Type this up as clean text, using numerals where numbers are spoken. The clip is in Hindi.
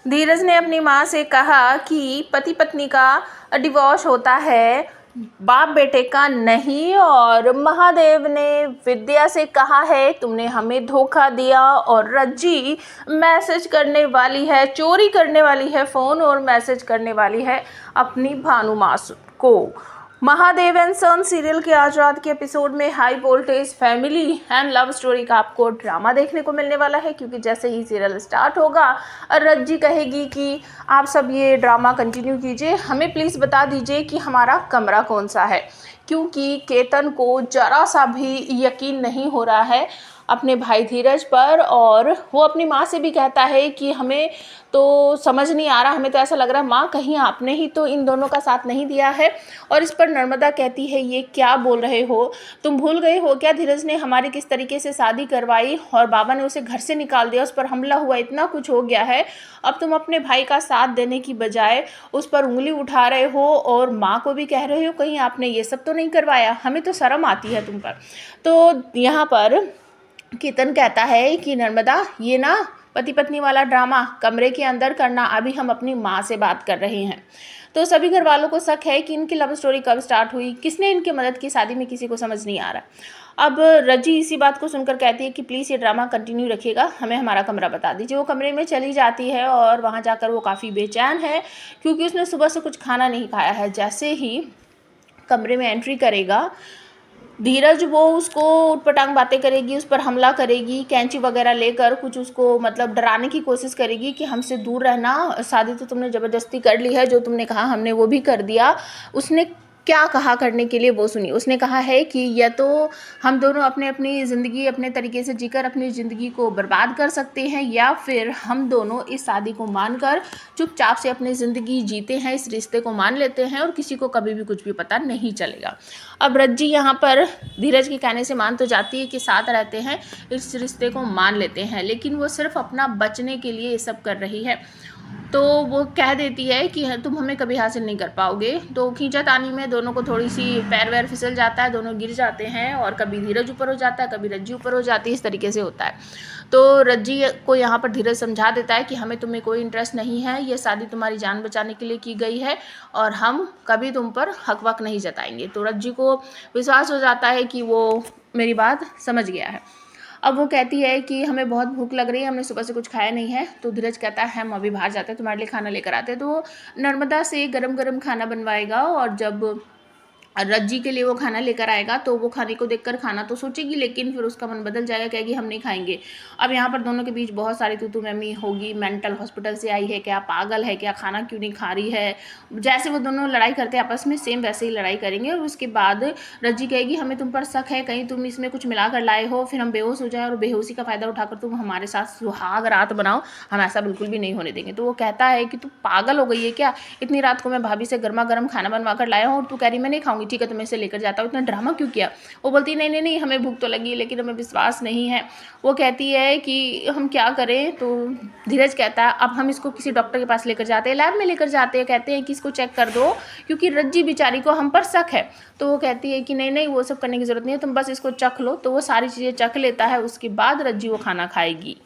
धीरज ने अपनी माँ से कहा कि पति पत्नी का डिवोर्स होता है, बाप बेटे का नहीं। और महादेव ने विद्या से कहा है तुमने हमें धोखा दिया। और रज्जी मैसेज करने वाली है, चोरी करने वाली है फ़ोन और मैसेज करने वाली है अपनी भानु माँ को। महादेव एंड सन सीरियल के आज रात के एपिसोड में high voltage family and love story का आपको ड्रामा देखने को मिलने वाला है, क्योंकि जैसे ही सीरियल स्टार्ट होगा रज्जी कहेगी कि आप सब ये ड्रामा कंटिन्यू कीजिए, हमें प्लीज़ बता दीजिए कि हमारा कमरा कौन सा है, क्योंकि केतन को ज़रा सा भी यकीन नहीं हो रहा है अपने भाई धीरज पर। और वो अपनी माँ से भी कहता है कि हमें तो समझ नहीं आ रहा, हमें तो ऐसा लग रहा है माँ कहीं आपने ही तो इन दोनों का साथ नहीं दिया है। और इस पर नर्मदा कहती है ये क्या बोल रहे हो, तुम भूल गए हो क्या धीरज ने हमारी किस तरीके से शादी करवाई और बाबा ने उसे घर से निकाल दिया, उस पर हमला हुआ, इतना कुछ हो गया है। अब तुम अपने भाई का साथ देने की बजाय उस पर उंगली उठा रहे हो और माँ को भी कह रहे हो कहीं आपने ये सब तो नहीं करवाया, हमें तो शर्म आती है तुम पर। तो यहाँ पर केतन कहता है कि नर्मदा ये ना पति पत्नी वाला ड्रामा कमरे के अंदर करना, अभी हम अपनी माँ से बात कर रहे हैं। तो सभी घर वालों को शक है कि इनकी लव स्टोरी कब स्टार्ट हुई, किसने इनकी मदद की, शादी में किसी को समझ नहीं आ रहा। अब रजी इसी बात को सुनकर कहती है कि प्लीज़ ये ड्रामा कंटिन्यू रखिएगा, हमें हमारा कमरा बता दीजिए। वो कमरे में चली जाती है और वहाँ जाकर वो काफ़ी बेचैन है, क्योंकि उसने सुबह से कुछ खाना नहीं खाया है। जैसे ही कमरे में एंट्री करेगा धीरज, वो उसको उटपटांग बातें करेगी, उस पर हमला करेगी, कैंची वगैरह लेकर कुछ उसको मतलब डराने की कोशिश करेगी कि हमसे दूर रहना, शादी तो तुमने ज़बरदस्ती कर ली है, जो तुमने कहा हमने वो भी कर दिया। उसने क्या कहा करने के लिए वो सुनिए। उसने कहा है कि या तो हम दोनों अपनी ज़िंदगी अपने तरीके से जीकर अपनी ज़िंदगी को बर्बाद कर सकते हैं, या फिर हम दोनों इस शादी को मानकर चुपचाप से अपनी ज़िंदगी जीते हैं, इस रिश्ते को मान लेते हैं और किसी को कभी भी कुछ भी पता नहीं चलेगा। अब रज्जी यहाँ पर धीरज के कहने से मान तो जाती है कि साथ रहते हैं, इस रिश्ते को मान लेते हैं, लेकिन वो सिर्फ अपना बचने के लिए ये सब कर रही है। तो वो कह देती है कि तुम हमें कभी हासिल नहीं कर पाओगे। तो खींचातानी में दोनों को थोड़ी सी पैर वैर फिसल जाता है, दोनों गिर जाते हैं और कभी धीरज ऊपर हो जाता है, कभी रज्जी ऊपर हो जाती है, इस तरीके से होता है। तो रज्जी को यहाँ पर धीरज समझा देता है कि हमें तुम्हें कोई इंटरेस्ट नहीं है, ये शादी तुम्हारी जान बचाने के लिए की गई है और हम कभी तुम पर हक वक नहीं जताएंगे। तो रज्जी को विश्वास हो जाता है कि वो मेरी बात समझ गया है। अब वो कहती है कि हमें बहुत भूख लग रही है, हमने सुबह से कुछ खाया नहीं है। तो धीरज कहता है हम अभी बाहर जाते हैं, तुम्हारे लिए खाना लेकर आते हैं। तो वो नर्मदा से गरम गरम खाना बनवाएगा और जब रज्जी के लिए वो खाना लेकर आएगा तो वो खाने को देखकर खाना तो सोचेगी, लेकिन फिर उसका मन बदल जाएगा, कहेगी हम नहीं खाएंगे। अब यहाँ पर दोनों के बीच बहुत सारी तू मैमी होगी, मेंटल हॉस्पिटल से आई है क्या, पागल है क्या, खाना क्यों नहीं खा रही है। जैसे वो दोनों लड़ाई करते हैं आपस में, सेम वैसे ही लड़ाई करेंगे। और उसके बाद रज्जी कहेगी हमें तुम पर शक है, कहीं तुम इसमें कुछ मिला कर लाए हो, फिर हम बेहोश हो जाए और बेहोशी का फ़ायदा उठाकर तुम हमारे साथ सुहाग रात बनाओ, हम ऐसा बिल्कुल भी नहीं होने देंगे। तो वो कहता है कि तू पागल हो गई है क्या, इतनी रात को मैं भाभी से गर्मा गर्म खाना बनवा कर लाया हूँ और तू कह रही मैं नहीं खाऊंगी, ठीक है तुम्हें से लेकर जाता हूँ, इतना ड्रामा क्यों किया। वो बोलती नहीं नहीं नहीं हमें भूख तो लगी लेकिन हमें विश्वास नहीं है। वो कहती है कि हम क्या करें। तो धीरज कहता है अब हम इसको किसी डॉक्टर के पास लेकर जाते हैं, लैब में लेकर जाते हैं, कहते हैं कि इसको चेक कर दो क्योंकि रज्जी बेचारी को हम पर शक है। तो वो कहती है कि नहीं नहीं वो सब करने की ज़रूरत नहीं है, तुम बस इसको चख लो। तो वो सारी चीज़ें चख लेता है, उसके बाद रज्जी वो खाना खाएगी।